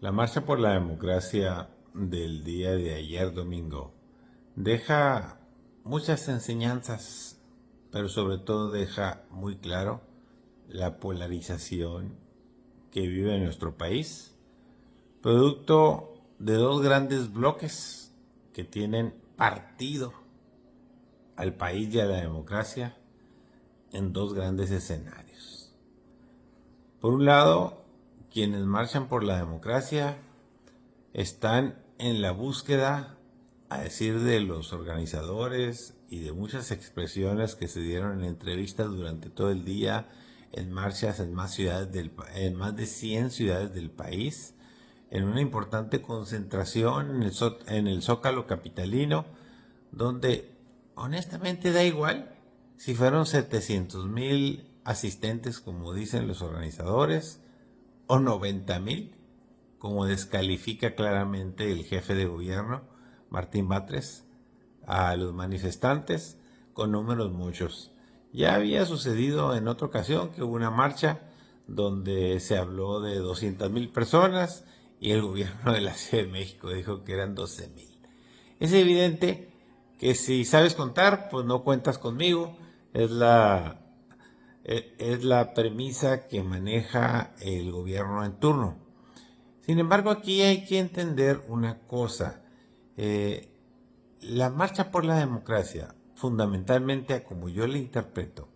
La Marcha por la Democracia del día de ayer domingo deja muchas enseñanzas, pero sobre todo deja muy claro la polarización que vive nuestro país, producto de dos grandes bloques que tienen partido al país y a la democracia en dos grandes escenarios. Por un lado, quienes marchan por la democracia están en la búsqueda, a decir de los organizadores y de muchas expresiones que se dieron en entrevistas durante todo el día, en marchas en en más de 100 ciudades del país, en una importante concentración en el Zócalo capitalino, donde honestamente da igual si fueron 700,000 asistentes, como dicen los organizadores, o 90,000, como descalifica claramente el jefe de gobierno, Martín Batres, a los manifestantes con números muchos. Ya había sucedido en otra ocasión que hubo una marcha donde se habló de 200,000 personas y el gobierno de la Ciudad de México dijo que eran 12,000. Es evidente que si sabes contar, pues no cuentas conmigo. Es la, es la premisa que maneja el gobierno en turno. Sin embargo, aquí hay que entender una cosa. Eh, la marcha por la democracia, fundamentalmente, como yo la interpreto,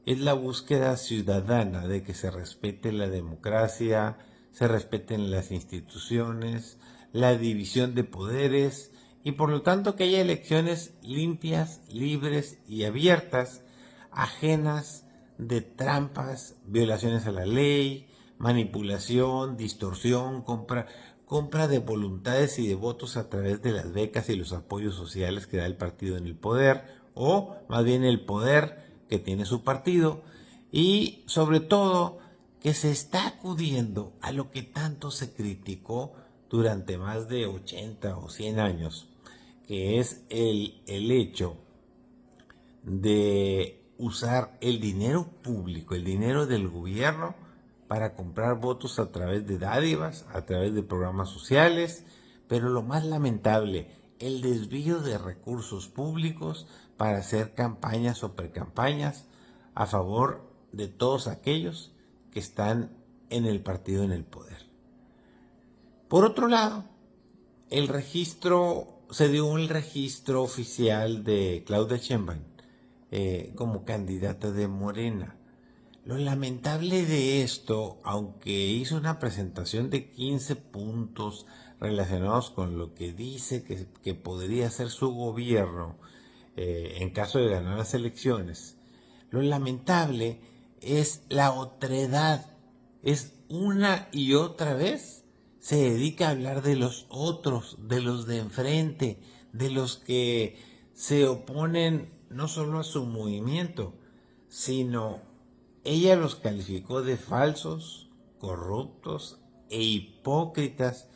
es la búsqueda ciudadana de que se respete la democracia, se respeten las instituciones, la división de poderes y por lo tanto que haya elecciones limpias, libres y abiertas, ajenas de trampas, violaciones a la ley, manipulación, distorsión, compra de voluntades y de votos a través de las becas y los apoyos sociales que da el partido en el poder, o más bien el poder que tiene su partido, y sobre todo que se está acudiendo a lo que tanto se criticó durante más de 80 o 100 años, que es el hecho de usar el dinero público, el dinero del gobierno, para comprar votos a través de dádivas, a través de programas sociales, pero lo más lamentable, el desvío de recursos públicos para hacer campañas o precampañas a favor de todos aquellos que están en el partido en el poder. Por otro lado, se dio el registro oficial de Claudia Sheinbaum como candidata de Morena. Lo lamentable de esto, aunque hizo una presentación de 15 puntos relacionados con lo que dice que podría ser su gobierno en caso de ganar las elecciones, lo lamentable es la otredad. Es una y otra vez se dedica a hablar de los otros, de los de enfrente, de los que se oponen no solo a su movimiento, sino ella los calificó de falsos, corruptos e hipócritas,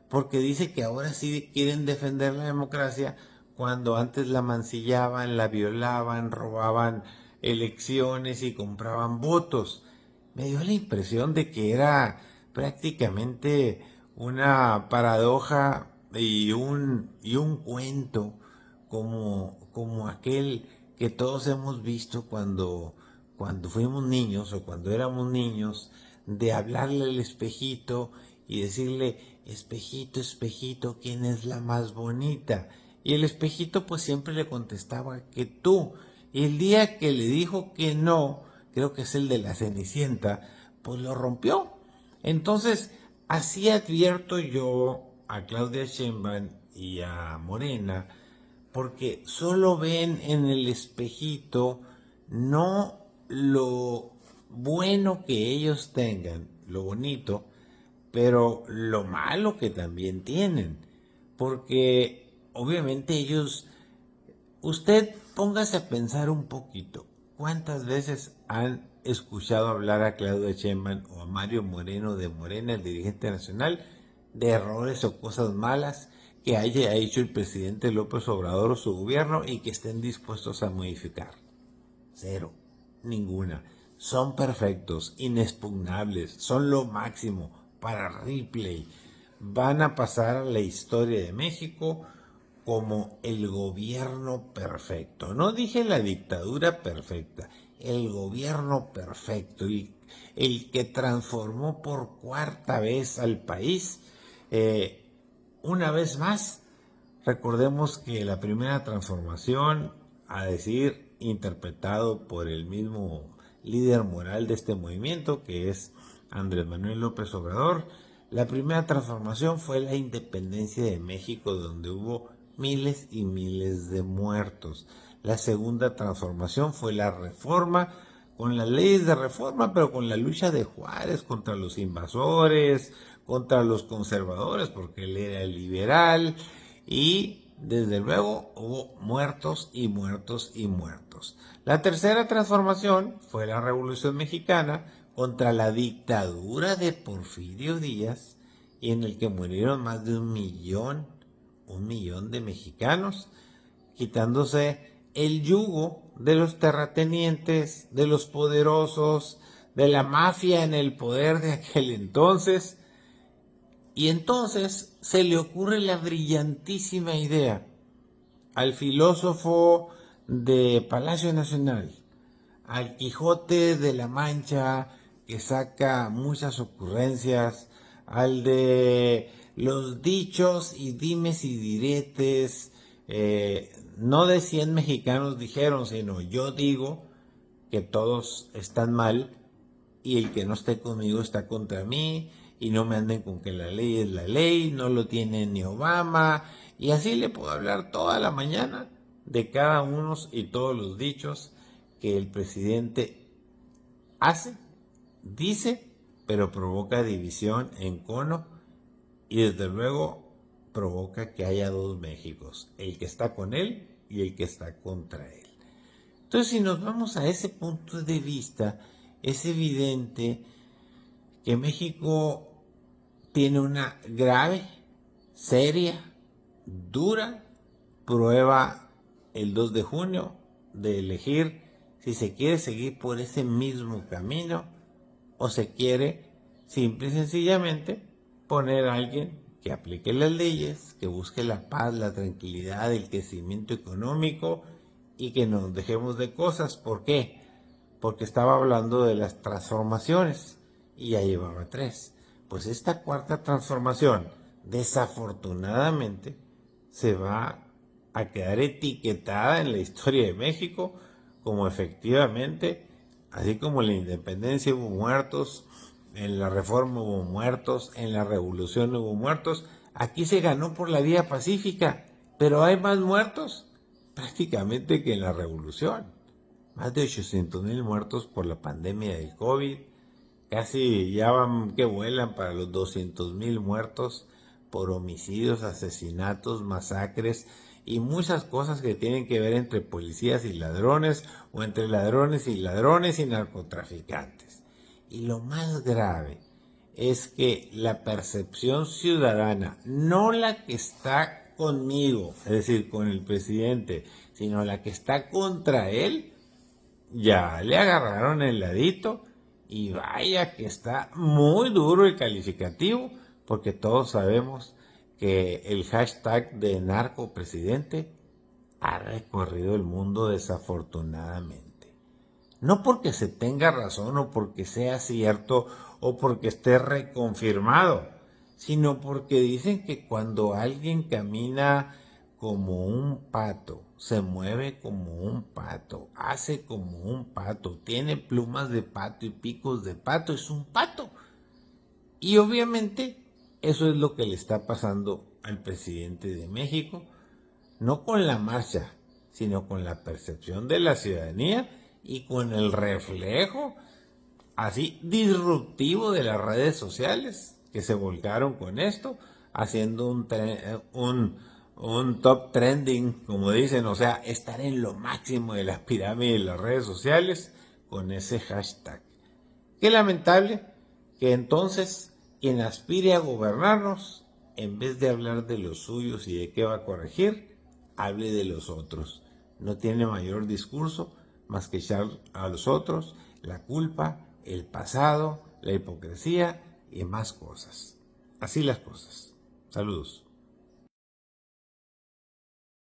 porque dice que ahora sí quieren defender la democracia cuando antes la mancillaban, la violaban, robaban elecciones y compraban votos. Me dio la impresión de que era prácticamente una paradoja y un cuento como aquel que todos hemos visto cuando fuimos niños o cuando éramos niños, de hablarle al espejito y decirle, espejito, espejito, ¿quién es la más bonita? Y el espejito pues siempre le contestaba que tú. Y el día que le dijo que no, creo que es el de la Cenicienta, pues lo rompió. Entonces, así advierto yo a Claudia Sheinbaum y a Morena, porque solo ven en el espejito no lo bueno que ellos tengan, lo bonito, pero lo malo que también tienen, porque obviamente usted póngase a pensar un poquito, ¿cuántas veces han escuchado hablar a Claudia Sheinbaum o a Mario Moreno de Morena, el dirigente nacional, de errores o cosas malas que haya hecho el presidente López Obrador o su gobierno y que estén dispuestos a modificar? Cero, ninguna. Son perfectos, inexpugnables, son lo máximo para replay, van a pasar a la historia de México como el gobierno perfecto. No dije la dictadura perfecta, el gobierno perfecto, el que transformó por cuarta vez al país. Una vez más, recordemos que la primera transformación, a decir, interpretado por el mismo líder moral de este movimiento, que es Andrés Manuel López Obrador, la primera transformación fue la independencia de México, donde hubo miles y miles de muertos. La segunda transformación fue la reforma, con las leyes de reforma, pero con la lucha de Juárez contra los invasores, contra los conservadores, porque él era liberal, y desde luego hubo muertos y muertos y muertos. La tercera transformación fue la Revolución Mexicana contra la dictadura de Porfirio Díaz, y en el que murieron más de un millón de mexicanos, quitándose el yugo de los terratenientes, de los poderosos, de la mafia en el poder de aquel entonces. Y entonces se le ocurre la brillantísima idea al filósofo de Palacio Nacional, al Quijote de la Mancha, que saca muchas ocurrencias, al de los dichos y dimes y diretes, no de 100 mexicanos dijeron, sino yo digo que todos están mal y el que no esté conmigo está contra mí, y no me anden con que la ley es la ley, no lo tiene ni Obama, y así le puedo hablar toda la mañana de cada uno y todos los dichos que el presidente hace, dice, pero provoca división, encono, y desde luego provoca que haya dos Méxicos, el que está con él y el que está contra él. Entonces, si nos vamos a ese punto de vista, es evidente que México tiene una grave, seria, dura prueba el 2 de junio de elegir si se quiere seguir por ese mismo camino o se quiere simple y sencillamente poner a alguien que aplique las leyes, que busque la paz, la tranquilidad, el crecimiento económico y que nos dejemos de cosas. ¿Por qué? Porque estaba hablando de las transformaciones y ya llevaba 3. Pues esta cuarta transformación, desafortunadamente, se va a quedar etiquetada en la historia de México como efectivamente, así como en la independencia hubo muertos, en la reforma hubo muertos, en la revolución hubo muertos, aquí se ganó por la vía pacífica, pero hay más muertos prácticamente que en la revolución. Más de 800,000 muertos por la pandemia del COVID, casi ya van que vuelan para los 200,000 muertos por homicidios, asesinatos, masacres y muchas cosas que tienen que ver entre policías y ladrones o entre ladrones y narcotraficantes. Y lo más grave es que la percepción ciudadana, no la que está conmigo, es decir, con el presidente, sino la que está contra él, ya le agarraron el ladito y vaya que está muy duro el calificativo, porque todos sabemos que el hashtag de narcopresidente ha recorrido el mundo desafortunadamente. No porque se tenga razón o porque sea cierto o porque esté reconfirmado, sino porque dicen que cuando alguien camina como un pato, se mueve como un pato, hace como un pato, tiene plumas de pato y picos de pato, es un pato. Y obviamente eso es lo que le está pasando al presidente de México, no con la marcha, sino con la percepción de la ciudadanía y con el reflejo así disruptivo de las redes sociales que se volcaron con esto, haciendo un top trending, como dicen, o sea, estar en lo máximo de la pirámide de las redes sociales con ese hashtag. Qué lamentable que entonces quien aspire a gobernarnos, en vez de hablar de los suyos y de qué va a corregir, hable de los otros. No tiene mayor discurso más que echar a los otros la culpa, el pasado, la hipocresía y más cosas. Así las cosas. Saludos.